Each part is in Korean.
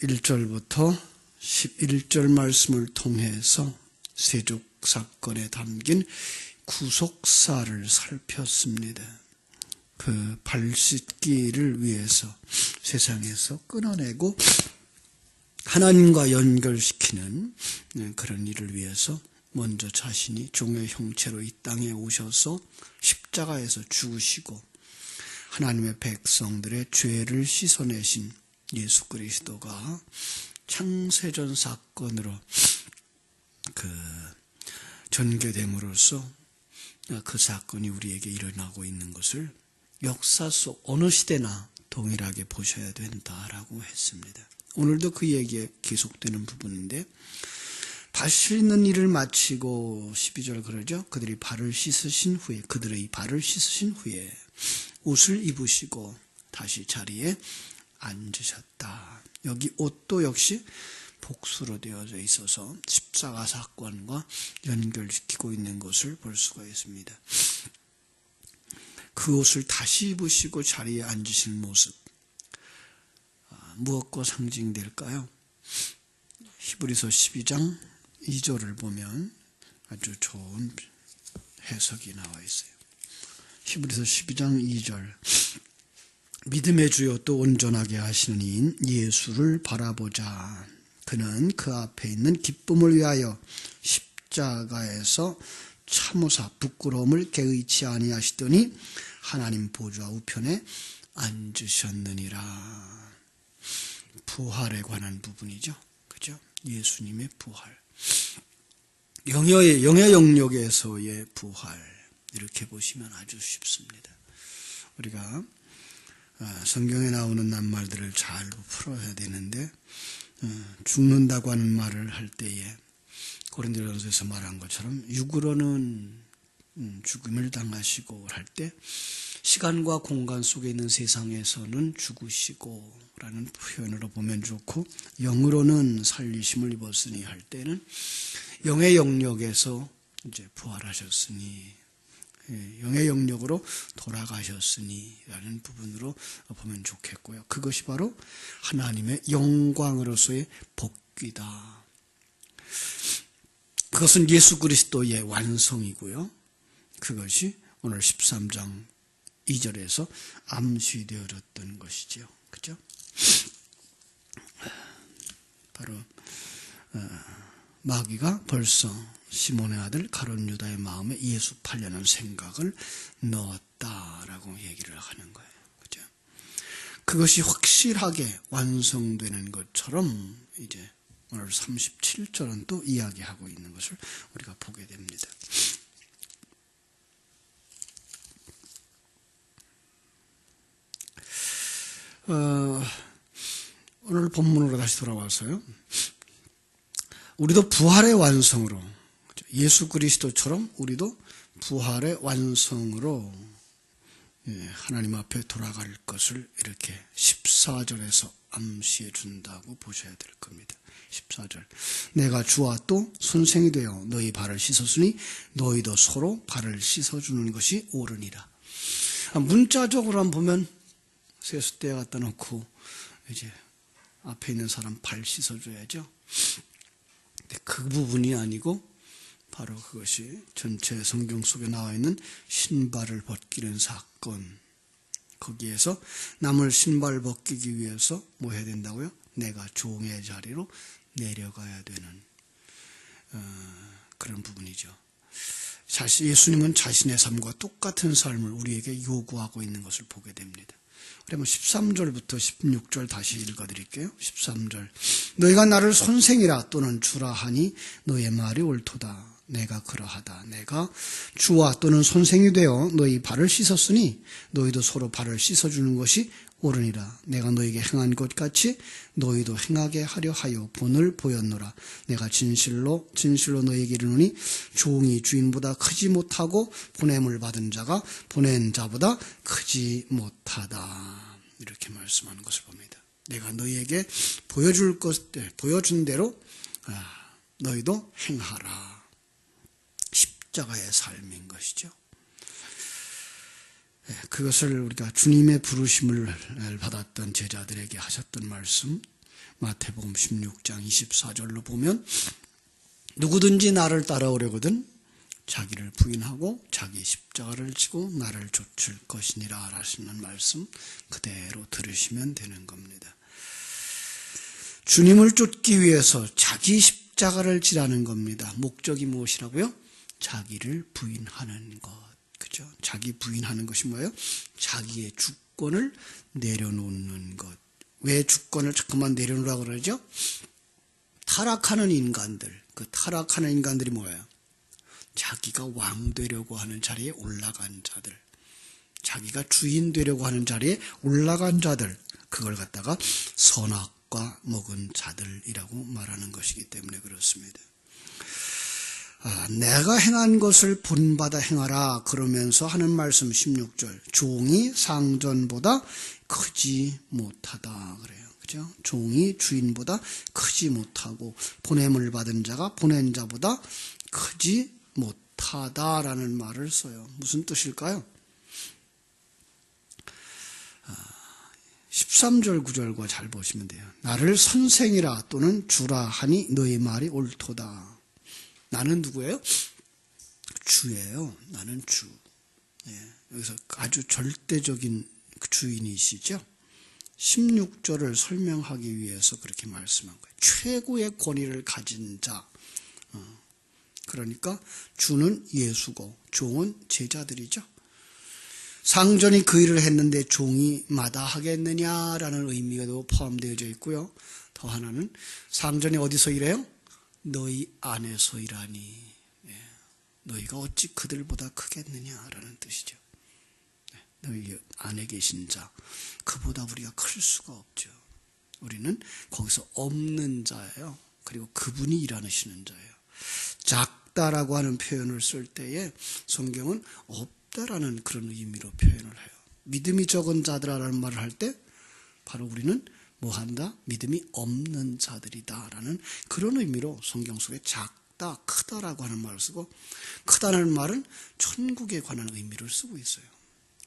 1절부터 11절 말씀을 통해서 세족 사건에 담긴 구속사를 살폈습니다. 그 발 씻기를 위해서 세상에서 끊어내고 하나님과 연결시키는 그런 일을 위해서 먼저 자신이 종의 형체로 이 땅에 오셔서 십자가에서 죽으시고 하나님의 백성들의 죄를 씻어내신 예수 그리스도가 창세전 사건으로 전개됨으로써 그 사건이 우리에게 일어나고 있는 것을 역사 속 어느 시대나 동일하게 보셔야 된다라고 했습니다. 오늘도 그 얘기에 계속되는 부분인데, 발 씻는 일을 마치고 12절 그러죠. 그들의 발을 씻으신 후에 옷을 입으시고 다시 자리에 앉으셨다. 여기 옷도 역시 복수로 되어져 있어서 십자가 사건과 연결시키고 있는 것을 볼 수가 있습니다. 그 옷을 다시 입으시고 자리에 앉으신 모습, 무엇과 상징될까요? 히브리서 12장 2절을 보면 아주 좋은 해석이 나와 있어요. 히브리서 12장 2절, 믿음의 주요 또 온전하게 하시는 이인 예수를 바라보자. 그는 그 앞에 있는 기쁨을 위하여 십자가에서 참으사 부끄러움을 개의치 아니하시더니 하나님 보좌 우편에 앉으셨느니라. 부활에 관한 부분이죠. 그죠? 예수님의 부활. 영의 영역에서의 부활. 이렇게 보시면 아주 쉽습니다. 우리가 성경에 나오는 낱말들을 잘 풀어야 되는데, 죽는다고 하는 말을 할 때에 고린도전서에서 말한 것처럼 육으로는 죽음을 당하시고 할 때 시간과 공간 속에 있는 세상에서는 죽으시고 라는 표현으로 보면 좋고, 영으로는 살리심을 입었으니 할 때는 영의 영역에서 이제 부활하셨으니, 영의 영역으로 돌아가셨으니 라는 부분으로 보면 좋겠고요. 그것이 바로 하나님의 영광으로서의 복귀다. 그것은 예수 그리스도의 완성이고요. 그것이 오늘 13장 2절에서 암시되어졌던 것이죠. 그죠? 바로 마귀가 벌써 시몬의 아들 가룟 유다의 마음에 예수 팔려는 생각을 넣었다라고 얘기를 하는 거예요. 그죠? 그것이 확실하게 완성되는 것처럼 이제 오늘 37절은 또 이야기하고 있는 것을 우리가 보게 됩니다. 오늘 본문으로 다시 돌아와서요. 우리도 부활의 완성으로, 예수 그리스도처럼 우리도 부활의 완성으로 하나님 앞에 돌아갈 것을 이렇게 14절에서 암시해 준다고 보셔야 될 겁니다. 14절, 내가 주와 또 선생이 되어 너희 발을 씻었으니 너희도 서로 발을 씻어주는 것이 옳으니라. 문자적으로 한번 보면 세숫대에 갖다 놓고 이제 앞에 있는 사람 발 씻어줘야죠. 근데 그 부분이 아니고 바로 그것이 전체 성경 속에 나와 있는 신발을 벗기는 사건, 거기에서 남을 신발 벗기기 위해서 뭐 해야 된다고요? 내가 종의 자리로 내려가야 되는 그런 부분이죠. 예수님은 자신의 삶과 똑같은 삶을 우리에게 요구하고 있는 것을 보게 됩니다. 그러면 13절부터 16절 다시 읽어드릴게요. 13절, 너희가 나를 선생이라 또는 주라 하니 너의 말이 옳도다. 내가 그러하다. 내가 주와 또는 선생이 되어 너희 발을 씻었으니 너희도 서로 발을 씻어주는 것이 옳으니라. 내가 너희에게 행한 것 같이 너희도 행하게 하려 하여 본을 보였노라. 내가 진실로 너희에게 이르노니 종이 주인보다 크지 못하고 보냄을 받은 자가 보낸 자보다 크지 못하다. 이렇게 말씀하는 것을 봅니다. 내가 너희에게 보여준 대로 너희도 행하라. 십자가의 삶인 것이죠. 그것을 우리가 주님의 부르심을 받았던 제자들에게 하셨던 말씀, 마태복음 16장 24절로 보면 누구든지 나를 따라오려거든 자기를 부인하고 자기 십자가를 지고 나를 좇을 것이니라 하시는 말씀 그대로 들으시면 되는 겁니다. 주님을 쫓기 위해서 자기 십자가를 지라는 겁니다. 목적이 무엇이라고요? 자기를 부인하는 것. 그죠? 자기 부인하는 것이 뭐예요? 자기의 주권을 내려놓는 것. 왜 주권을 잠깐만 내려놓으라고 그러죠? 타락하는 인간들. 그 타락하는 인간들이 뭐예요? 자기가 왕 되려고 하는 자리에 올라간 자들. 자기가 주인 되려고 하는 자리에 올라간 자들. 그걸 갖다가 선악과 먹은 자들이라고 말하는 것이기 때문에 그렇습니다. 내가 행한 것을 본받아 행하라 그러면서 하는 말씀 16절. 종이 상전보다 크지 못하다 그래요. 그죠? 종이 주인보다 크지 못하고 보냄을 받은 자가 보낸 자보다 크지 못하다라는 말을 써요. 무슨 뜻일까요? 13절 9절과 잘 보시면 돼요. 나를 선생이라 또는 주라 하니 너희 말이 옳도다. 나는 누구예요? 주예요. 나는 주. 여기서 아주 절대적인 주인이시죠. 16절을 설명하기 위해서 그렇게 말씀한 거예요. 최고의 권위를 가진 자. 그러니까 주는 예수고 종은 제자들이죠. 상전이 그 일을 했는데 종이 마다하겠느냐라는 의미가 포함되어져 있고요. 더 하나는 상전이 어디서 일해요? 너희 안에서 일하니 너희가 어찌 그들보다 크겠느냐라는 뜻이죠. 너희 안에 계신 자 그보다 우리가 클 수가 없죠. 우리는 거기서 없는 자예요. 그리고 그분이 일하시는 자예요. 작다라고 하는 표현을 쓸 때에 성경은 없다라는 그런 의미로 표현을 해요. 믿음이 적은 자들이라는 말을 할 때 바로 우리는 뭐한다? 믿음이 없는 자들이다라는 그런 의미로 성경 속에 작다, 크다라고 하는 말을 쓰고 크다는 말은 천국에 관한 의미를 쓰고 있어요.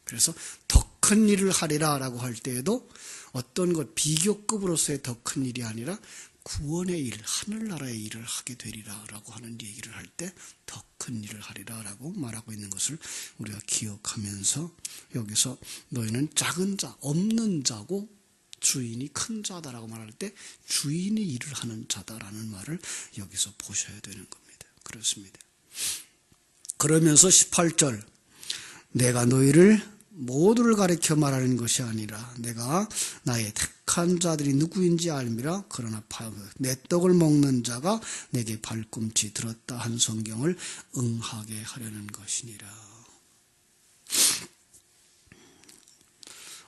그래서 더 큰 일을 하리라라고 할 때에도 어떤 것 비교급으로서의 더 큰 일이 아니라 구원의 일, 하늘나라의 일을 하게 되리라라고 하는 얘기를 할 때 더 큰 일을 하리라라고 말하고 있는 것을 우리가 기억하면서 여기서 너희는 작은 자, 없는 자고 주인이 큰 자다라고 말할 때 주인이 일을 하는 자다라는 말을 여기서 보셔야 되는 겁니다. 그렇습니다. 그러면서 18절 내가 너희를 모두를 가리켜 말하는 것이 아니라 내가 나의 택한 자들이 누구인지 알미라. 그러나 내 떡을 먹는 자가 내게 발꿈치 들었다 한 성경을 응하게 하려는 것이니라.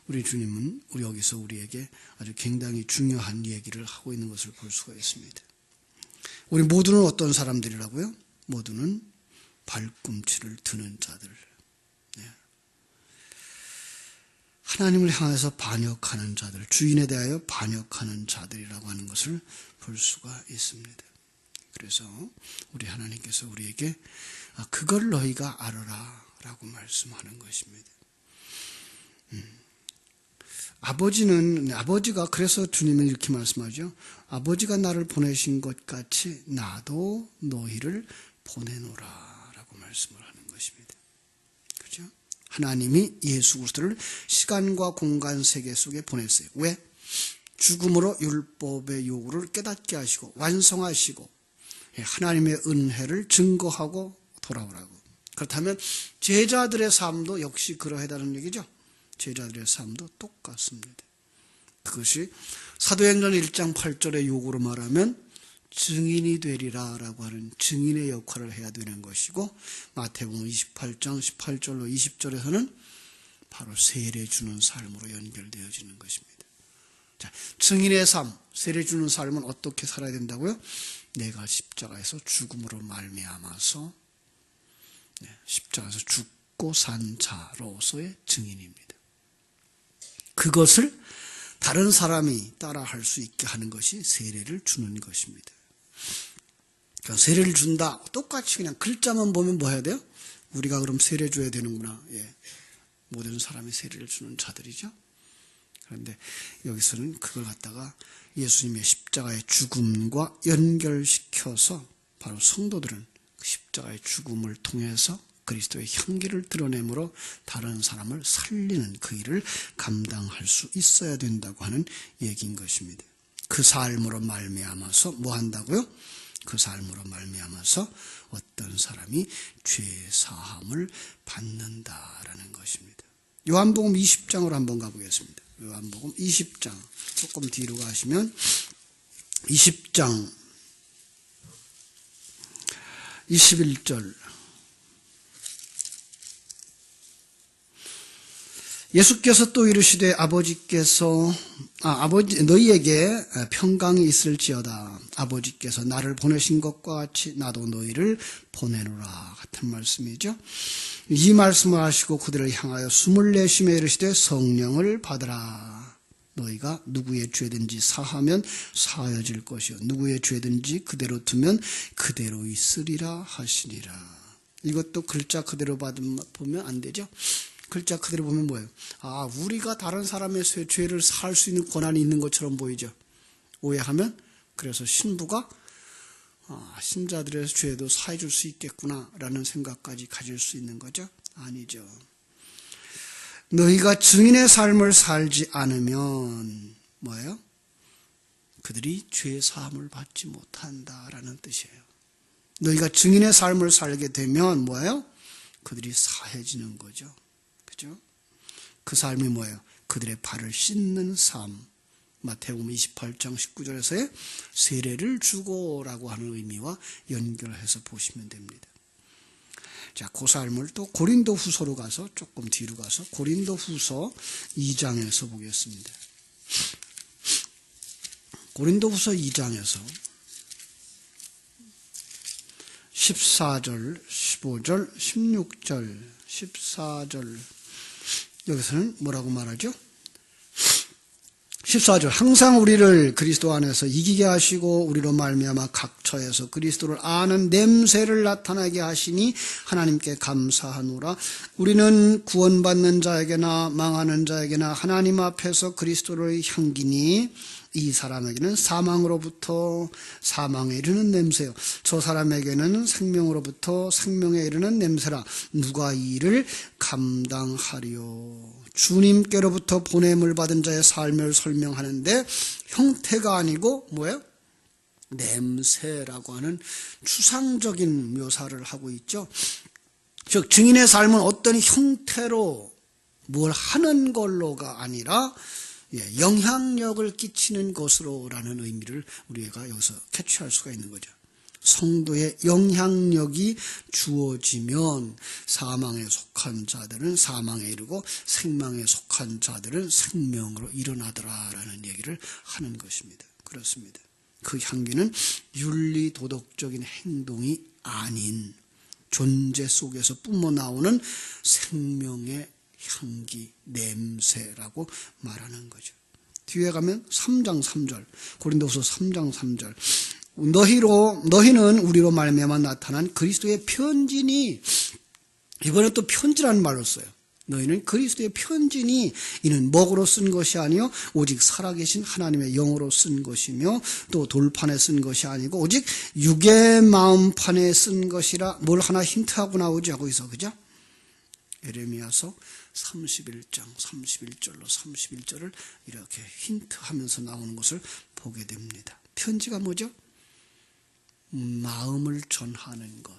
우리 주님은 여기서 우리에게 아주 굉장히 중요한 얘기를 하고 있는 것을 볼 수가 있습니다. 우리 모두는 어떤 사람들이라고요? 모두는 발꿈치를 드는 자들. 하나님을 향해서 반역하는 자들, 주인에 대하여 반역하는 자들이라고 하는 것을 볼 수가 있습니다. 그래서 우리 하나님께서 우리에게 그걸 너희가 알아라 라고 말씀하는 것입니다. 아버지가 그래서 주님은 이렇게 말씀하죠. 아버지가 나를 보내신 것 같이 나도 너희를 보내노라 라고 말씀을 하는 것입니다. 그렇죠? 하나님이 예수 그리스도를 시간과 공간 세계 속에 보냈어요. 왜? 죽음으로 율법의 요구를 깨닫게 하시고 완성하시고 하나님의 은혜를 증거하고 돌아오라고. 그렇다면 제자들의 삶도 역시 그러하다는 얘기죠. 제자들의 삶도 똑같습니다. 그것이 사도행전 1장 8절의 요구로 말하면 증인이 되리라 라고 하는 증인의 역할을 해야 되는 것이고 마태복음 28장 18절로 20절에서는 바로 세례 주는 삶으로 연결되어지는 것입니다. 자, 증인의 삶, 세례 주는 삶은 어떻게 살아야 된다고요? 내가 십자가에서 죽음으로 말미암아서 십자가에서 죽고 산 자로서의 증인입니다. 그것을 다른 사람이 따라할 수 있게 하는 것이 세례를 주는 것입니다. 그러니까 세례를 준다. 똑같이 그냥 글자만 보면 뭐 해야 돼요? 우리가 그럼 세례 줘야 되는구나. 모든 사람이 세례를 주는 자들이죠. 그런데 여기서는 그걸 갖다가 예수님의 십자가의 죽음과 연결시켜서 바로 성도들은 그 십자가의 죽음을 통해서 그리스도의 향기를 드러내므로 다른 사람을 살리는 그 일을 감당할 수 있어야 된다고 하는 얘기인 것입니다. 그 삶으로 말미암아서 뭐 한다고요? 그 삶으로 말미암아서 어떤 사람이 죄 사함을 받는다라는 것입니다. 요한복음 20장으로 한번 가보겠습니다. 요한복음 20장 조금 뒤로 가시면 20장 21절 예수께서 또 이르시되 너희에게 평강이 있을지어다. 아버지께서 나를 보내신 것과 같이 나도 너희를 보내노라. 같은 말씀이죠. 이 말씀을 하시고 그들을 향하여 숨을 내쉬며 이르시되 성령을 받으라. 너희가 누구의 죄든지 사하면 사하여질 것이요 누구의 죄든지 그대로 두면 그대로 있으리라 하시니라. 이것도 글자 그대로 보면 안 되죠. 글자 그대로 보면 뭐예요? 우리가 다른 사람의 죄를 사할 수 있는 권한이 있는 것처럼 보이죠. 오해하면 그래서 신부가 신자들의 죄도 사해 줄 수 있겠구나라는 생각까지 가질 수 있는 거죠. 아니죠. 너희가 증인의 삶을 살지 않으면 뭐예요? 그들이 죄 사함을 받지 못한다라는 뜻이에요. 너희가 증인의 삶을 살게 되면 뭐예요? 그들이 사해지는 거죠. 그죠? 그 삶이 뭐예요? 그들의 발을 씻는 삶. 마태복음 28장 19절에서의 세례를 주고라고 하는 의미와 연결해서 보시면 됩니다. 자, 그 삶을 또 고린도 후서로 가서 조금 뒤로 가서 고린도 후서 2장에서 보겠습니다. 고린도 후서 2장에서 14절, 15절, 16절, 14절 여기서는 뭐라고 말하죠? 14절 항상 우리를 그리스도 안에서 이기게 하시고 우리로 말미암아 각 처에서 그리스도를 아는 냄새를 나타나게 하시니 하나님께 감사하노라. 우리는 구원받는 자에게나 망하는 자에게나 하나님 앞에서 그리스도를 향기니 이 사람에게는 사망으로부터 사망에 이르는 냄새요 저 사람에게는 생명으로부터 생명에 이르는 냄새라. 누가 이 일을 감당하리요? 주님께로부터 보냄을 받은 자의 삶을 설명하는데 형태가 아니고 뭐예요? 냄새라고 하는 추상적인 묘사를 하고 있죠. 즉 증인의 삶은 어떤 형태로 뭘 하는 걸로가 아니라 영향력을 끼치는 것으로라는 의미를 우리가 여기서 캐치할 수가 있는 거죠. 성도의 영향력이 주어지면 사망에 속한 자들은 사망에 이르고 생명에 속한 자들은 생명으로 일어나더라라는 얘기를 하는 것입니다. 그렇습니다. 그 향기는 윤리 도덕적인 행동이 아닌 존재 속에서 뿜어나오는 생명의 향기, 냄새라고 말하는 거죠. 뒤에 가면 3장 3절, 고린도후서 3장 3절. 너희는 우리로 말미암아 나타난 그리스도의 편지니, 이번에 또 편지라는 말로 써요. 너희는 그리스도의 편지니 이는 먹으로 쓴 것이 아니요 오직 살아계신 하나님의 영으로 쓴 것이며 또 돌판에 쓴 것이 아니고 오직 육의 마음판에 쓴 것이라. 뭘 하나 힌트하고 나오죠 거기서, 그죠? 에레미야서 31장 31절로 31절을 이렇게 힌트하면서 나오는 것을 보게 됩니다. 편지가 뭐죠? 마음을 전하는 것.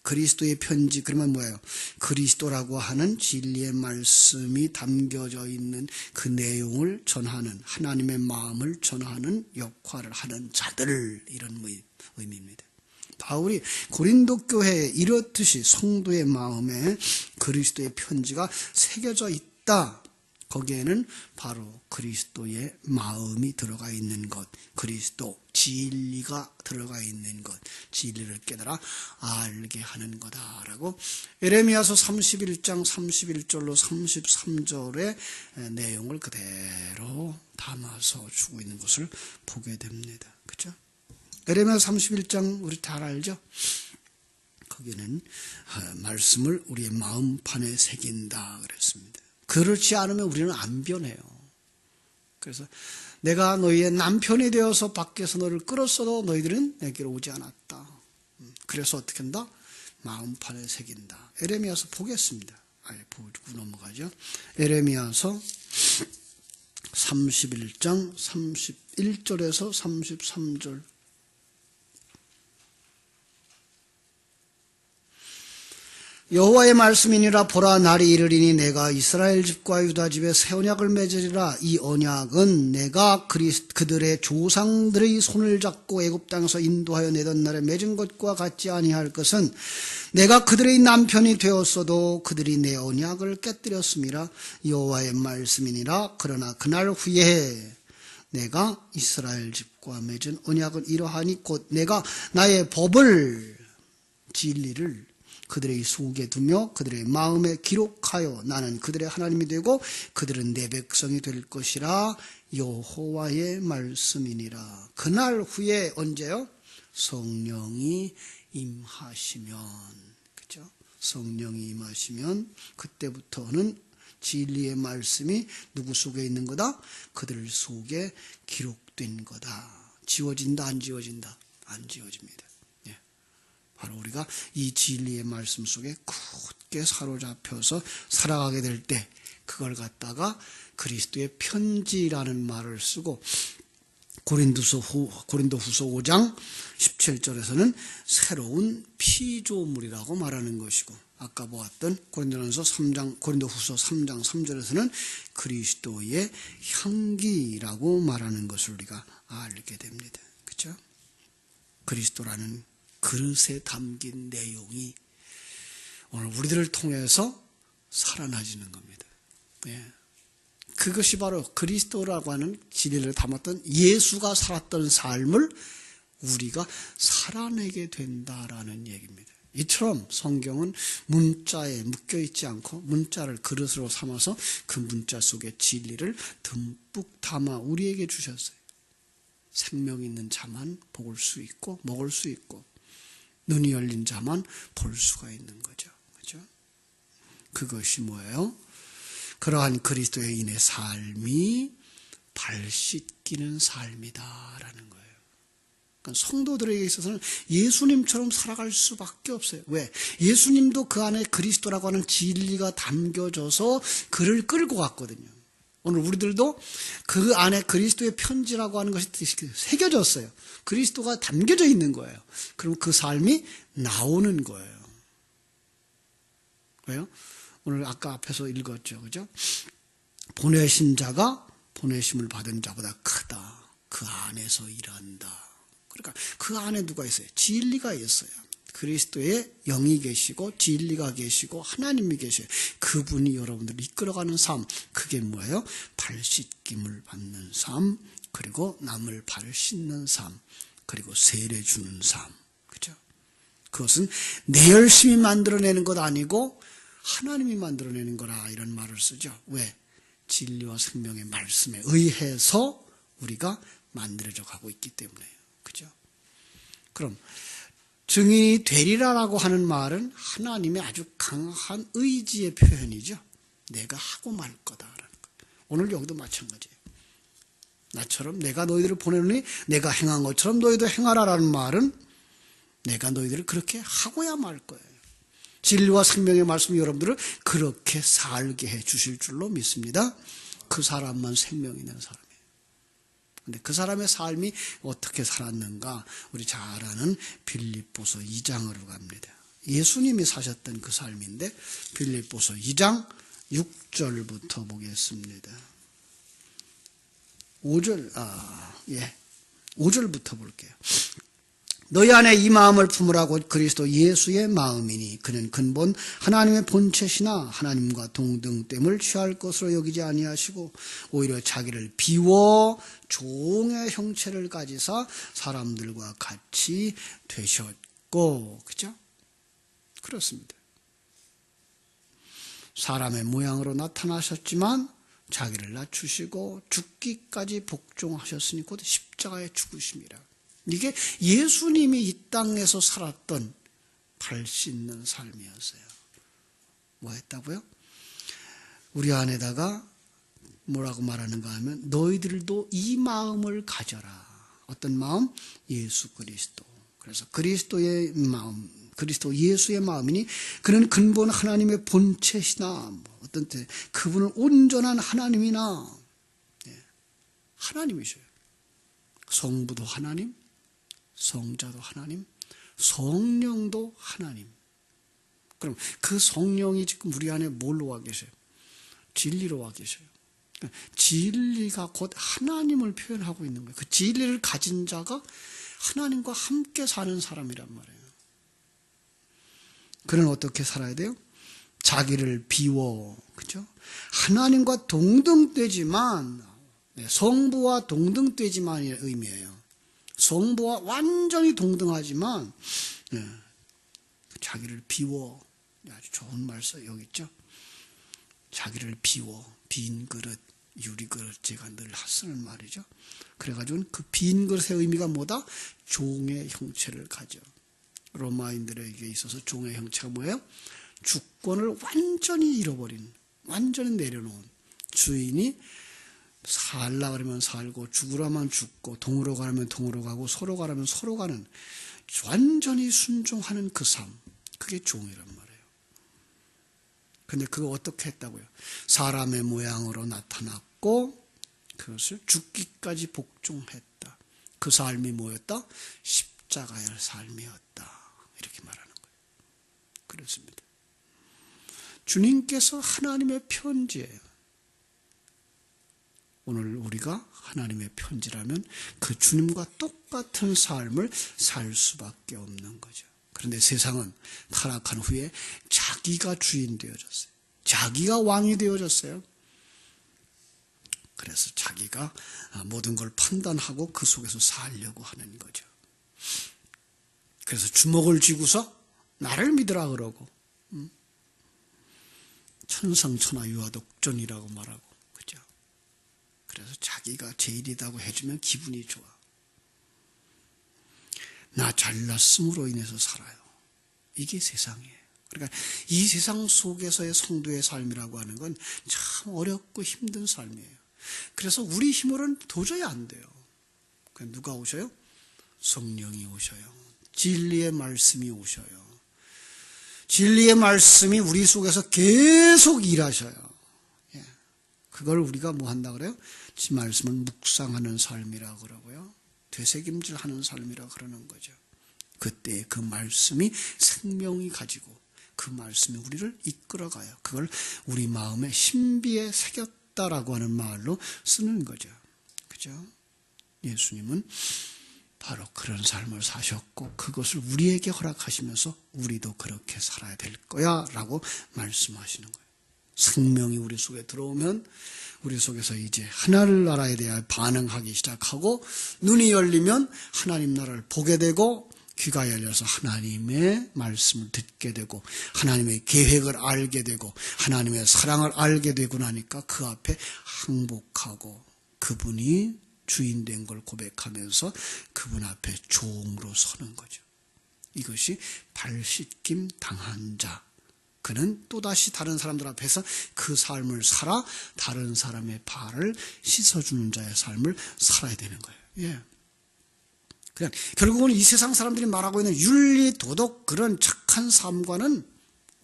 그리스도의 편지, 그러면 뭐예요? 그리스도라고 하는 진리의 말씀이 담겨져 있는 그 내용을 전하는, 하나님의 마음을 전하는 역할을 하는 자들, 이런 의미입니다. 바울이 고린도 교회에 이렇듯이 성도의 마음에 그리스도의 편지가 새겨져 있다. 거기에는 바로 그리스도의 마음이 들어가 있는 것, 그리스도 진리가 들어가 있는 것, 진리를 깨달아 알게 하는 거다라고 에레미야서 31장 31절로 33절의 내용을 그대로 담아서 주고 있는 것을 보게 됩니다. 그렇죠? 에레미야 31장 우리 잘 알죠? 거기는 말씀을 우리의 마음판에 새긴다 그랬습니다. 그렇지 않으면 우리는 안 변해요. 그래서 내가 너희의 남편이 되어서 밖에서 너를 끌었어도 너희들은 내게로 오지 않았다. 그래서 어떻게 한다? 마음판에 새긴다. 에레미야서 보겠습니다. 아예 보고 넘어가죠. 에레미야서 31장 31절에서 33절. 여호와의 말씀이니라. 보라, 날이 이르리니 내가 이스라엘 집과 유다 집에 새 언약을 맺으리라. 이 언약은 내가 그들의 조상들의 손을 잡고 애굽 땅에서 인도하여 내던 날에 맺은 것과 같지 아니할 것은 내가 그들의 남편이 되었어도 그들이 내 언약을 깨뜨렸음이라. 여호와의 말씀이니라. 그러나 그날 후에 내가 이스라엘 집과 맺은 언약은 이러하니 곧 내가 나의 법을 진리를 그들의 속에 두며 그들의 마음에 기록하여 나는 그들의 하나님이 되고 그들은 내 백성이 될 것이라. 여호와의 말씀이니라. 그날 후에 언제요? 성령이 임하시면, 그죠? 성령이 임하시면 그때부터는 진리의 말씀이 누구 속에 있는 거다? 그들 속에 기록된 거다. 지워진다, 안 지워진다? 안 지워집니다. 바로 우리가 이 진리의 말씀 속에 굳게 사로잡혀서 살아가게 될 때 그걸 갖다가 그리스도의 편지라는 말을 쓰고 고린도후서 5장 17절에서는 새로운 피조물이라고 말하는 것이고, 아까 보았던 고린도후서 3장 3절에서는 그리스도의 향기라고 말하는 것을 우리가 알게 됩니다. 그렇죠? 그리스도라는 그릇에 담긴 내용이 오늘 우리들을 통해서 살아나지는 겁니다. 그것이 바로 그리스도라고 하는 진리를 담았던 예수가 살았던 삶을 우리가 살아내게 된다라는 얘기입니다. 이처럼 성경은 문자에 묶여있지 않고 문자를 그릇으로 삼아서 그 문자 속에 진리를 듬뿍 담아 우리에게 주셨어요. 생명 있는 자만 볼 수 있고 먹을 수 있고 눈이 열린 자만 볼 수가 있는 거죠. 그렇죠? 그것이 뭐예요? 그러한 그리스도인의 삶이 발 씻기는 삶이다라는 거예요. 그러니까 성도들에게 있어서는 예수님처럼 살아갈 수밖에 없어요. 왜? 예수님도 그 안에 그리스도라고 하는 진리가 담겨져서 그를 끌고 갔거든요. 오늘 우리들도 그 안에 그리스도의 편지라고 하는 것이 새겨졌어요. 그리스도가 담겨져 있는 거예요. 그럼 그 삶이 나오는 거예요. 왜요? 오늘 아까 앞에서 읽었죠. 그죠? 보내신 자가 보내심을 받은 자보다 크다. 그 안에서 일한다. 그러니까 그 안에 누가 있어요? 진리가 있어요. 그리스도의 영이 계시고 진리가 계시고 하나님이 계셔요. 그분이 여러분들을 이끌어가는 삶, 그게 뭐예요? 발 씻김을 받는 삶, 그리고 남을 발 씻는 삶, 그리고 세례 주는 삶. 그죠? 그것은 내 열심히 만들어내는 것 아니고 하나님이 만들어내는 거라, 이런 말을 쓰죠. 왜? 진리와 생명의 말씀에 의해서 우리가 만들어져 가고 있기 때문에요. 그죠? 그럼 증인이 되리라라고 하는 말은 하나님의 아주 강한 의지의 표현이죠. 내가 하고 말 거다라는 거. 오늘 여기도 마찬가지예요. 나처럼 내가 너희들을 보내노니 내가 행한 것처럼 너희도 행하라라는 말은 내가 너희들을 그렇게 하고야 말 거예요. 진리와 생명의 말씀이 여러분들을 그렇게 살게 해 주실 줄로 믿습니다. 그 사람만 생명 있는 사람이에요. 근데 그 사람의 삶이 어떻게 살았는가? 우리 잘 아는 빌립보서 2장으로 갑니다. 예수님이 사셨던 그 삶인데 빌립보서 2장 6절부터 보겠습니다. 5절부터 볼게요. 너희 안에 이 마음을 품으라고 그리스도 예수의 마음이니 그는 근본 하나님의 본체시나 하나님과 동등됨을 취할 것으로 여기지 아니하시고 오히려 자기를 비워 종의 형체를 가지사 사람들과 같이 되셨고, 그죠? 그렇습니다. 사람의 모양으로 나타나셨지만 자기를 낮추시고 죽기까지 복종하셨으니 곧 십자가에 죽으심이라. 이게 예수님이 이 땅에서 살았던 발 씻는 삶이었어요. 뭐 했다고요? 우리 안에다가 뭐라고 말하는가 하면 너희들도 이 마음을 가져라. 어떤 마음? 예수 그리스도. 그래서 그리스도의 마음, 그리스도 예수의 마음이니 그는 근본 하나님의 본체시나 어떤 때 그분은 온전한 하나님이나 하나님이셔요. 성부도 하나님, 성자도 하나님, 성령도 하나님. 그럼 그 성령이 지금 우리 안에 뭘로 와 계세요? 진리로 와 계셔요. 진리가 곧 하나님을 표현하고 있는 거예요. 그 진리를 가진 자가 하나님과 함께 사는 사람이란 말이에요. 그는 어떻게 살아야 돼요? 자기를 비워, 그죠? 하나님과 동등되지만, 성부와 동등되지만의 의미예요. 성부와 완전히 동등하지만, 자기를 비워. 아주 좋은 말씀 여기 있죠? 자기를 비워. 빈 그릇, 유리 그릇, 제가 늘 쓰는 말이죠. 그래가지고 그 빈 그릇의 의미가 뭐다? 종의 형체를 가져. 로마인들에게 있어서 종의 형체가 뭐예요? 주권을 완전히 잃어버린, 완전히 내려놓은 주인이 살라 그러면 살고 죽으라면 죽고 동으로 가라면 동으로 가고 서로 가라면 서로 가는 완전히 순종하는 그 삶, 그게 종이란 말이에요. 근데 그거 어떻게 했다고요? 사람의 모양으로 나타났고 그것을 죽기까지 복종했다. 그 삶이 뭐였다? 십자가의 삶이었다. 이렇게 말하는 거예요. 그렇습니다. 주님께서 하나님의 편지예요. 오늘 우리가 하나님의 편지라면 그 주님과 똑같은 삶을 살 수밖에 없는 거죠. 그런데 세상은 타락한 후에 자기가 주인 되어졌어요. 자기가 왕이 되어졌어요. 그래서 자기가 모든 걸 판단하고 그 속에서 살려고 하는 거죠. 그래서 주먹을 쥐고서 나를 믿으라 그러고 천상천하 유아독존이라고 말하고 그죠? 그래서 자기가 제일이라고 해주면 기분이 좋아. 나 잘났음으로 인해서 살아요. 이게 세상이에요. 그러니까 이 세상 속에서의 성도의 삶이라고 하는 건 참 어렵고 힘든 삶이에요. 그래서 우리 힘으로는 도저히 안 돼요. 그러니까 누가 오셔요? 성령이 오셔요. 진리의 말씀이 오셔요. 진리의 말씀이 우리 속에서 계속 일하셔요. 그걸 우리가 뭐 한다 그래요? 이 말씀을 묵상하는 삶이라고 그러고요. 되새김질하는 삶이라고 그러는 거죠. 그때 그 말씀이 생명이 가지고 그 말씀이 우리를 이끌어가요. 그걸 우리 마음의 신비에 새겼다라고 하는 말로 쓰는 거죠. 그죠? 예수님은 바로 그런 삶을 사셨고 그것을 우리에게 허락하시면서 우리도 그렇게 살아야 될 거야 라고 말씀하시는 거예요. 생명이 우리 속에 들어오면 우리 속에서 이제 하나님 나라에 대해 반응하기 시작하고 눈이 열리면 하나님 나라를 보게 되고 귀가 열려서 하나님의 말씀을 듣게 되고 하나님의 계획을 알게 되고 하나님의 사랑을 알게 되고 나니까 그 앞에 항복하고 그분이 주인 된 걸 고백하면서 그분 앞에 종으로 서는 거죠. 이것이 발씻김 당한 자. 그는 또다시 다른 사람들 앞에서 그 삶을 살아 다른 사람의 발을 씻어주는 자의 삶을 살아야 되는 거예요. 예. 그냥 결국은 이 세상 사람들이 말하고 있는 윤리, 도덕 그런 착한 삶과는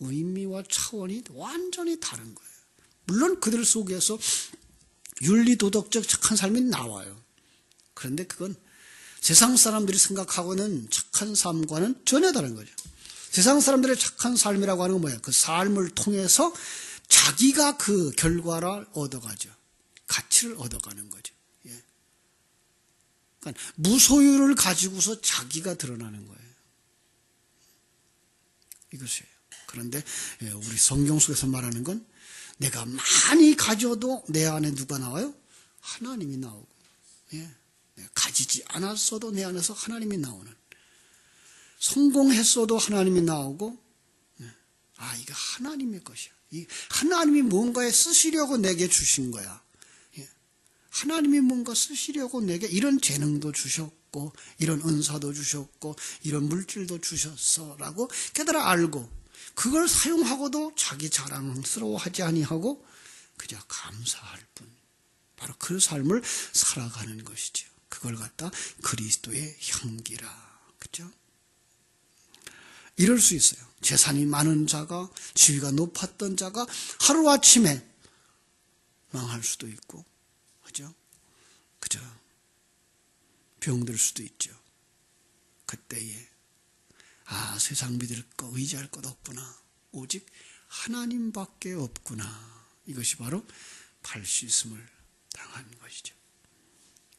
의미와 차원이 완전히 다른 거예요. 물론 그들 속에서 윤리, 도덕적 착한 삶이 나와요. 그런데 그건 세상 사람들이 생각하고는 착한 삶과는 전혀 다른 거죠. 세상 사람들의 착한 삶이라고 하는 건 뭐예요? 그 삶을 통해서 자기가 그 결과를 얻어가죠. 가치를 얻어가는 거죠. 예. 그러니까 무소유를 가지고서 자기가 드러나는 거예요. 이것이에요. 그런데 우리 성경 속에서 말하는 건 내가 많이 가져도 내 안에 누가 나와요? 하나님이 나오고, 예. 내가 가지지 않았어도 내 안에서 하나님이 나오는. 성공했어도 하나님이 나오고, 아, 이거 하나님의 것이야. 하나님이 뭔가에 쓰시려고 내게 주신 거야. 하나님이 뭔가 쓰시려고 내게 이런 재능도 주셨고, 주셨고 이런 은사도 주셨고 이런 물질도 주셨어라고 깨달아 알고 그걸 사용하고도 자기 자랑스러워하지 아니하고 그저 감사할 뿐, 바로 그 삶을 살아가는 것이죠. 그걸 갖다 그리스도의 향기라. 그죠? 이럴 수 있어요. 재산이 많은 자가, 지위가 높았던 자가 하루아침에 망할 수도 있고, 그죠? 그죠? 병들 수도 있죠. 그때에 세상 믿을 거, 의지할 것 없구나. 오직 하나님밖에 없구나. 이것이 바로 발씻음을 당한 것이죠.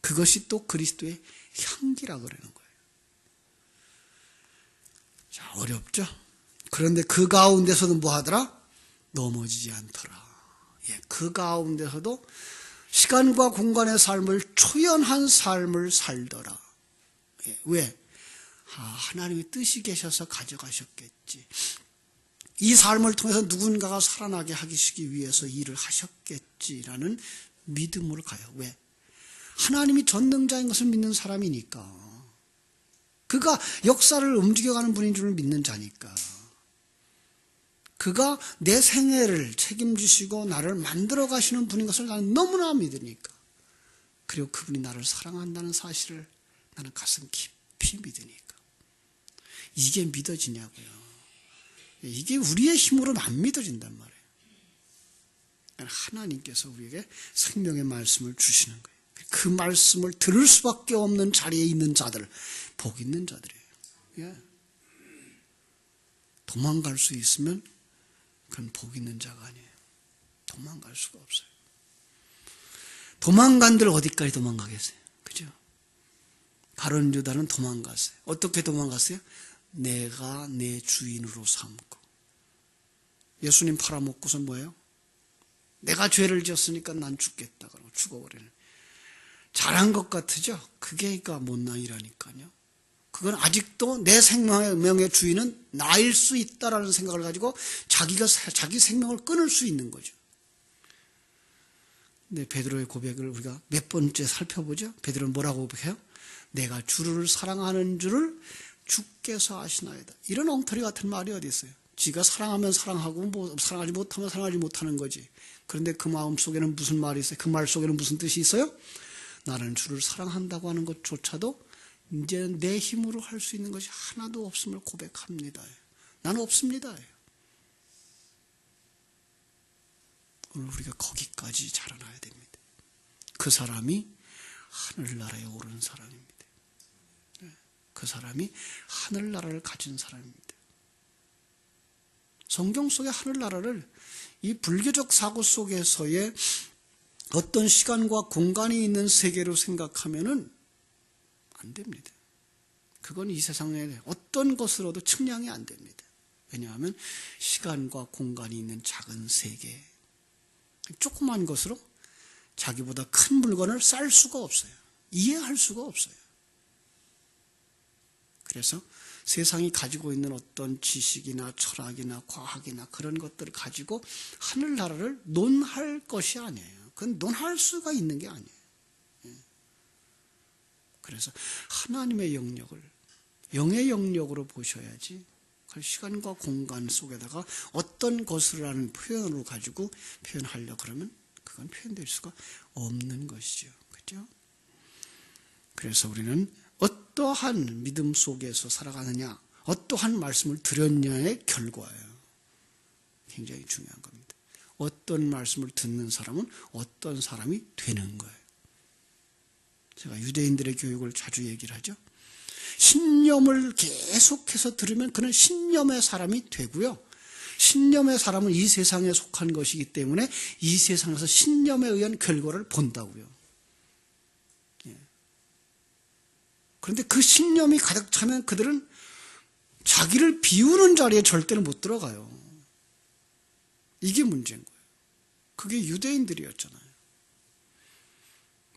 그것이 또 그리스도의 향기라 그러는 거예요. 자, 어렵죠? 그런데 그 가운데서도 뭐 하더라? 넘어지지 않더라. 예, 그 가운데서도 시간과 공간의 삶을 초연한 삶을 살더라. 예, 왜? 하나님의 뜻이 계셔서 가져가셨겠지. 이 삶을 통해서 누군가가 살아나게 하시기 위해서 일을 하셨겠지라는 믿음으로 가요. 왜? 하나님이 전능자인 것을 믿는 사람이니까. 그가 역사를 움직여가는 분인 줄 믿는 자니까. 그가 내 생애를 책임지시고 나를 만들어 가시는 분인 것을 나는 너무나 믿으니까. 그리고 그분이 나를 사랑한다는 사실을 나는 가슴 깊이 믿으니까. 이게 믿어지냐고요. 이게 우리의 힘으로는 안 믿어진단 말이에요. 하나님께서 우리에게 생명의 말씀을 주시는 거예요. 그 말씀을 들을 수밖에 없는 자리에 있는 자들, 복 있는 자들이에요. 예. 도망갈 수 있으면 그건 복 있는 자가 아니에요. 도망갈 수가 없어요. 도망간들 어디까지 도망가겠어요? 그죠? 가룟 유다는 도망갔어요. 어떻게 도망갔어요? 내가 내 주인으로 삼고. 예수님 팔아먹고서 뭐예요? 내가 죄를 지었으니까 난 죽겠다 그러고 죽어버리는. 잘한 것 같으죠? 그게 못난이라니까요. 그건 아직도 내 생명의 주인은 나일 수 있다라는 생각을 가지고 자기가 자기 생명을 끊을 수 있는 거죠. 근데 베드로의 고백을 우리가 몇 번째 살펴보죠? 베드로는 뭐라고 고백해요? 내가 주를 사랑하는 줄을 주께서 아시나이다. 이런 엉터리 같은 말이 어디 있어요? 지가 사랑하면 사랑하고 사랑하지 못하면 사랑하지 못하는 거지. 그런데 그 마음 속에는 무슨 말이 있어요? 그 말 속에는 무슨 뜻이 있어요? 나는 주를 사랑한다고 하는 것조차도 이제 내 힘으로 할 수 있는 것이 하나도 없음을 고백합니다. 나는 없습니다. 오늘 우리가 거기까지 자라나야 됩니다. 그 사람이 하늘나라에 오른 사람입니다. 그 사람이 하늘나라를 가진 사람입니다. 성경 속의 하늘나라를 이 불교적 사고 속에서의 어떤 시간과 공간이 있는 세계로 생각하면은 안 됩니다. 그건 이 세상에 어떤 것으로도 측량이 안 됩니다. 왜냐하면 시간과 공간이 있는 작은 세계, 조그만 것으로 자기보다 큰 물건을 쌀 수가 없어요. 이해할 수가 없어요. 그래서 세상이 가지고 있는 어떤 지식이나 철학이나 과학이나 그런 것들을 가지고 하늘나라를 논할 것이 아니에요. 그건 논할 수가 있는 게 아니에요. 그래서 하나님의 영역을 영의 영역으로 보셔야지 그 시간과 공간 속에다가 어떤 것이라는 표현으로 가지고 표현하려고 그러면 그건 표현될 수가 없는 것이죠. 그렇죠? 그래서 우리는 어떠한 믿음 속에서 살아가느냐, 어떠한 말씀을 들었냐의 결과예요. 굉장히 중요한 겁니다. 어떤 말씀을 듣는 사람은 어떤 사람이 되는 거예요. 제가 유대인들의 교육을 자주 얘기를 하죠. 신념을 계속해서 들으면 그는 신념의 사람이 되고요. 신념의 사람은 이 세상에 속한 것이기 때문에 이 세상에서 신념에 의한 결과를 본다고요. 그런데 그 신념이 가득 차면 그들은 자기를 비우는 자리에 절대로 못 들어가요. 이게 문제인 거예요. 그게 유대인들이었잖아요.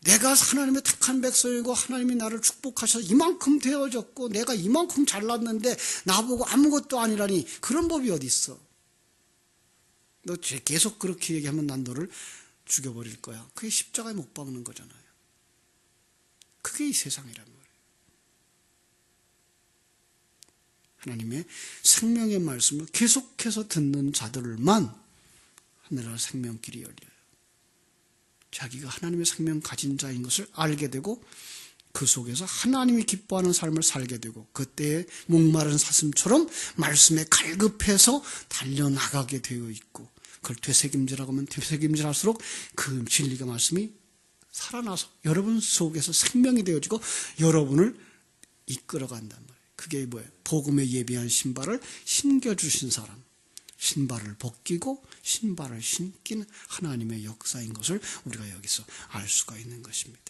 내가 하나님의 택한 백성이고 하나님이 나를 축복하셔서 이만큼 되어졌고 내가 이만큼 잘났는데 나보고 아무것도 아니라니 그런 법이 어디 있어. 너 계속 그렇게 얘기하면 난 너를 죽여버릴 거야. 그게 십자가에 못 박는 거잖아요. 그게 이 세상이란 말이에요. 하나님의 생명의 말씀을 계속해서 듣는 자들만 하늘나라 생명길이 열려요. 자기가 하나님의 생명 가진 자인 것을 알게 되고 그 속에서 하나님이 기뻐하는 삶을 살게 되고 그때의 목마른 사슴처럼 말씀에 갈급해서 달려나가게 되어 있고 그걸 되새김질하고 하면 되새김질할수록 그 진리가 말씀이 살아나서 여러분 속에서 생명이 되어지고 여러분을 이끌어간단 말이에요. 그게 뭐예요? 복음에 예비한 신발을 신겨주신 사람, 신발을 벗기고 신발을 신긴 하나님의 역사인 것을 우리가 여기서 알 수가 있는 것입니다.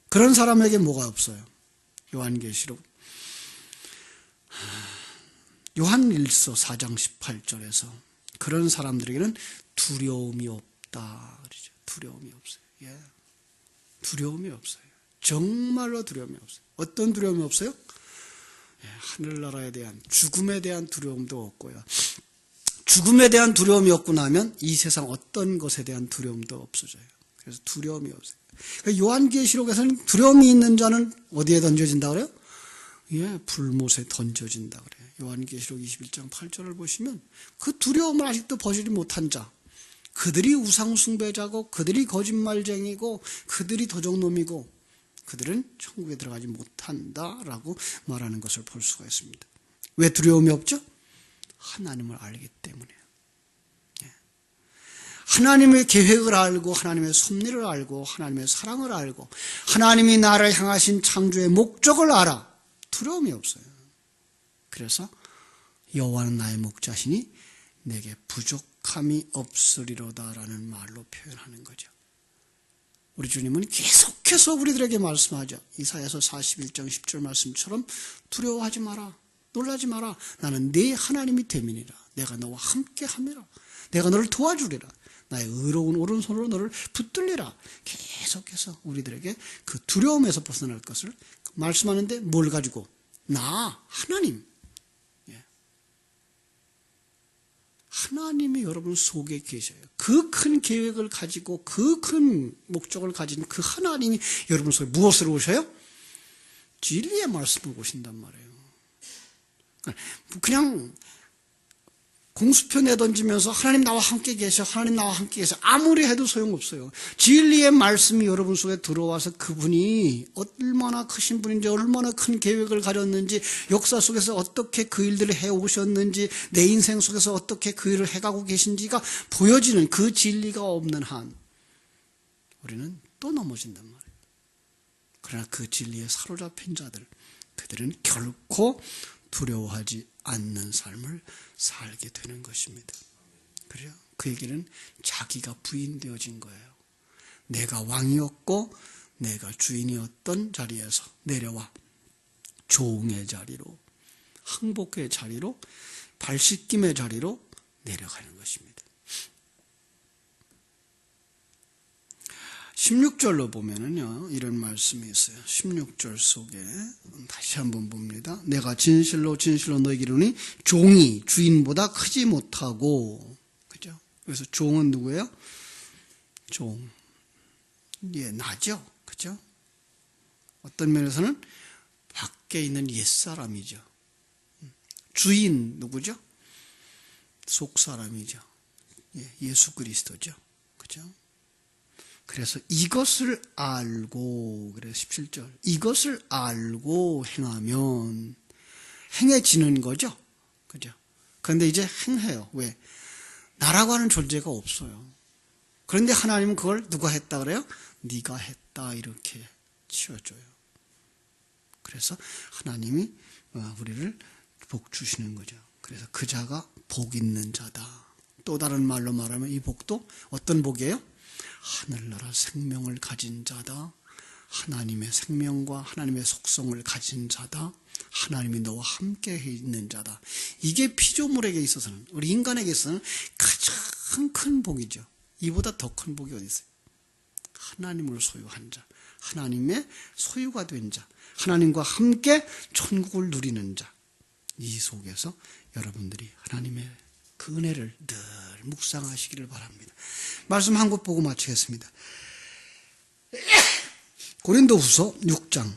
그런 사람에게 뭐가 없어요? 요한계시록 요한1서 4장 18절에서 그런 사람들에게는 두려움이 없다 그러죠. 두려움이 없어요. 예. 두려움이 없어요. 정말로 두려움이 없어요. 어떤 두려움이 없어요? 예, 하늘나라에 대한 죽음에 대한 두려움도 없고요. 죽음에 대한 두려움이 없고 나면 이 세상 어떤 것에 대한 두려움도 없어져요. 그래서 두려움이 없어요. 요한계시록에서는 두려움이 있는 자는 어디에 던져진다 그래요? 예, 불못에 던져진다 그래요. 요한계시록 21장 8절을 보시면 그 두려움을 아직도 버리지 못한 자, 그들이 우상숭배자고 그들이 거짓말쟁이고 그들이 도적놈이고 그들은 천국에 들어가지 못한다라고 말하는 것을 볼 수가 있습니다. 왜 두려움이 없죠? 하나님을 알기 때문이에요. 하나님의 계획을 알고 하나님의 섭리를 알고 하나님의 사랑을 알고 하나님이 나를 향하신 창조의 목적을 알아 두려움이 없어요. 그래서 여호와는 나의 목자시니 내게 부족함이 없으리로다라는 말로 표현하는 거죠. 우리 주님은 계속해서 우리들에게 말씀하죠. 이사야서 41장 10절 말씀처럼 두려워하지 마라. 놀라지 마라. 나는 네 하나님이 됨이니라. 내가 너와 함께 함이라. 내가 너를 도와주리라. 나의 의로운 오른손으로 너를 붙들리라. 계속해서 우리들에게 그 두려움에서 벗어날 것을 말씀하는데 뭘 가지고? 나, 하나님. 예. 하나님이 여러분 속에 계셔요. 그 큰 계획을 가지고 그 큰 목적을 가진 그 하나님이 여러분 속에 무엇을 오셔요? 진리의 말씀을 오신단 말이에요. 그냥 공수표 내던지면서 하나님 나와 함께 계셔, 하나님 나와 함께 계셔 아무리 해도 소용없어요. 진리의 말씀이 여러분 속에 들어와서 그분이 얼마나 크신 분인지 얼마나 큰 계획을 가졌는지 역사 속에서 어떻게 그 일들을 해오셨는지 내 인생 속에서 어떻게 그 일을 해가고 계신지가 보여지는 그 진리가 없는 한 우리는 또 넘어진단 말이에요. 그러나 그 진리에 사로잡힌 자들 그들은 결코 두려워하지 않는 삶을 살게 되는 것입니다. 그래요? 그에게는 자기가 부인되어진 거예요. 내가 왕이었고 내가 주인이었던 자리에서 내려와 조응의 자리로 항복의 자리로 발씻김의 자리로 내려가는 것입니다. 16절로 보면은요, 이런 말씀이 있어요. 16절 속에 다시 한번 봅니다. 내가 진실로 진실로 너에게 이르노니 종이 주인보다 크지 못하고, 그죠? 그래서 종은 누구예요? 종. 예, 나죠. 그죠? 어떤 면에서는 밖에 있는 옛사람이죠. 주인 누구죠? 속사람이죠. 예, 예수 그리스도죠. 그죠? 그래서 이것을 알고, 그래서 17절, 이것을 알고 행하면 행해지는 거죠. 그죠? 그런데 이제 행해요. 왜? 나라고 하는 존재가 없어요. 그런데 하나님은 그걸 누가 했다 그래요? 네가 했다 이렇게 치워줘요. 그래서 하나님이 우리를 복 주시는 거죠. 그래서 그 자가 복 있는 자다. 또 다른 말로 말하면 이 복도 어떤 복이에요? 하늘나라 생명을 가진 자다. 하나님의 생명과 하나님의 속성을 가진 자다. 하나님이 너와 함께 있는 자다. 이게 피조물에게 있어서는, 우리 인간에게 있어서는 가장 큰 복이죠. 이보다 더 큰 복이 어디 있어요? 하나님을 소유한 자, 하나님의 소유가 된 자, 하나님과 함께 천국을 누리는 자. 이 속에서 여러분들이 하나님의 그 은혜를 늘 묵상하시기를 바랍니다. 말씀 한 곳 보고 마치겠습니다. 고린도후서 6장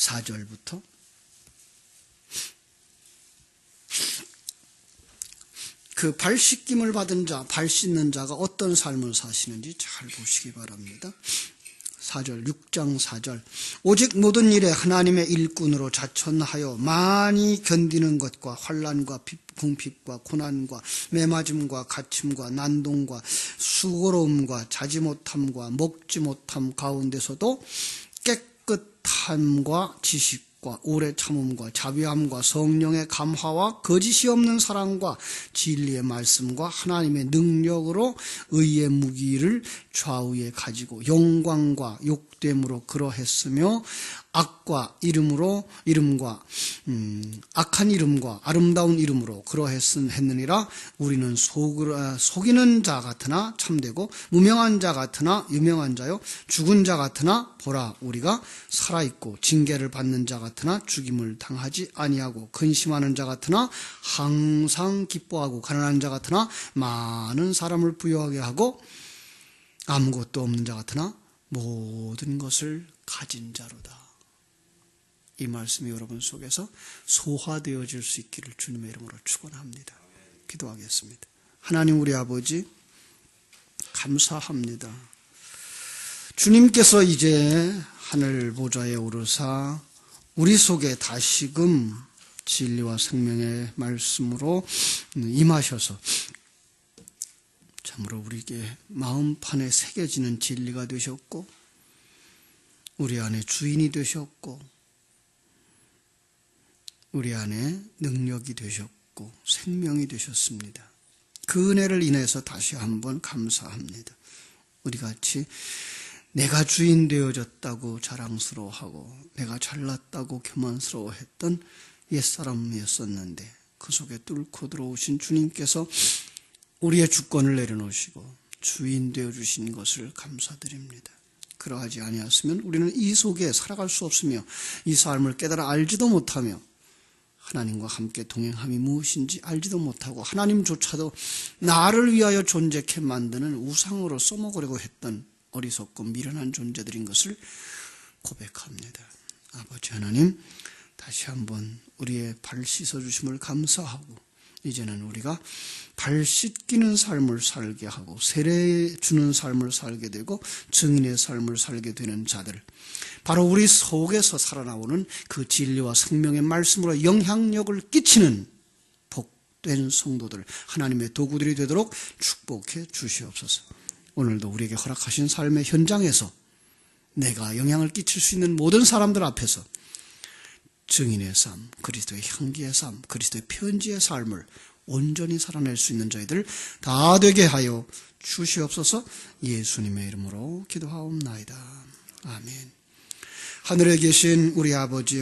4절부터 그 발 씻김을 받은 자, 발 씻는 자가 어떤 삶을 사시는지 잘 보시기 바랍니다. 4절, 6장 4절. 오직 모든 일에 하나님의 일꾼으로 자천하여 많이 견디는 것과 환난과 궁핍과 고난과 매맞음과 갇힘과 난동과 수고로움과 자지 못함과 먹지 못함 가운데서도 깨끗함과 지식과 오래 참음과 자비함과 성령의 감화와 거짓이 없는 사랑과 진리의 말씀과 하나님의 능력으로 의의 무기를 좌우에 가지고 영광과 욕됨으로 그러했으며 악한 이름과 아름다운 이름으로 그러했느니라. 우리는 속이는 자 같으나 참되고 무명한 자 같으나 유명한 자요 죽은 자 같으나 보라 우리가 살아있고 징계를 받는 자 같으나 죽임을 당하지 아니하고 근심하는 자 같으나 항상 기뻐하고 가난한 자 같으나 많은 사람을 부유하게 하고 아무것도 없는 자 같으나 모든 것을 가진 자로다. 이 말씀이 여러분 속에서 소화되어질 수 있기를 주님의 이름으로 축원합니다. 기도하겠습니다. 하나님 우리 아버지 감사합니다. 주님께서 이제 하늘 보좌에 오르사 우리 속에 다시금 진리와 생명의 말씀으로 임하셔서 참으로 우리에게 마음판에 새겨지는 진리가 되셨고 우리 안에 주인이 되셨고 우리 안에 능력이 되셨고 생명이 되셨습니다. 그 은혜를 인해서 다시 한번 감사합니다. 우리 같이 내가 주인 되어졌다고 자랑스러워하고 내가 잘났다고 교만스러워했던 옛사람이었었는데 그 속에 뚫고 들어오신 주님께서 우리의 주권을 내려놓으시고 주인 되어주신 것을 감사드립니다. 그러하지 아니었으면 우리는 이 속에 살아갈 수 없으며 이 삶을 깨달아 알지도 못하며 하나님과 함께 동행함이 무엇인지 알지도 못하고 하나님조차도 나를 위하여 존재케 만드는 우상으로 써먹으려고 했던 어리석고 미련한 존재들인 것을 고백합니다. 아버지 하나님 다시 한번 우리의 발 씻어주심을 감사하고 이제는 우리가 발 씻기는 삶을 살게 하고 세례 주는 삶을 살게 되고 증인의 삶을 살게 되는 자들 바로 우리 속에서 살아나오는 그 진리와 생명의 말씀으로 영향력을 끼치는 복된 성도들 하나님의 도구들이 되도록 축복해 주시옵소서. 오늘도 우리에게 허락하신 삶의 현장에서 내가 영향을 끼칠 수 있는 모든 사람들 앞에서 증인의 삶, 그리스도의 향기의 삶, 그리스도의 편지의 삶을 온전히 살아낼 수 있는 저희들 다 되게 하여 주시옵소서. 예수님의 이름으로 기도하옵나이다. 아멘. 하늘에 계신 우리 아버지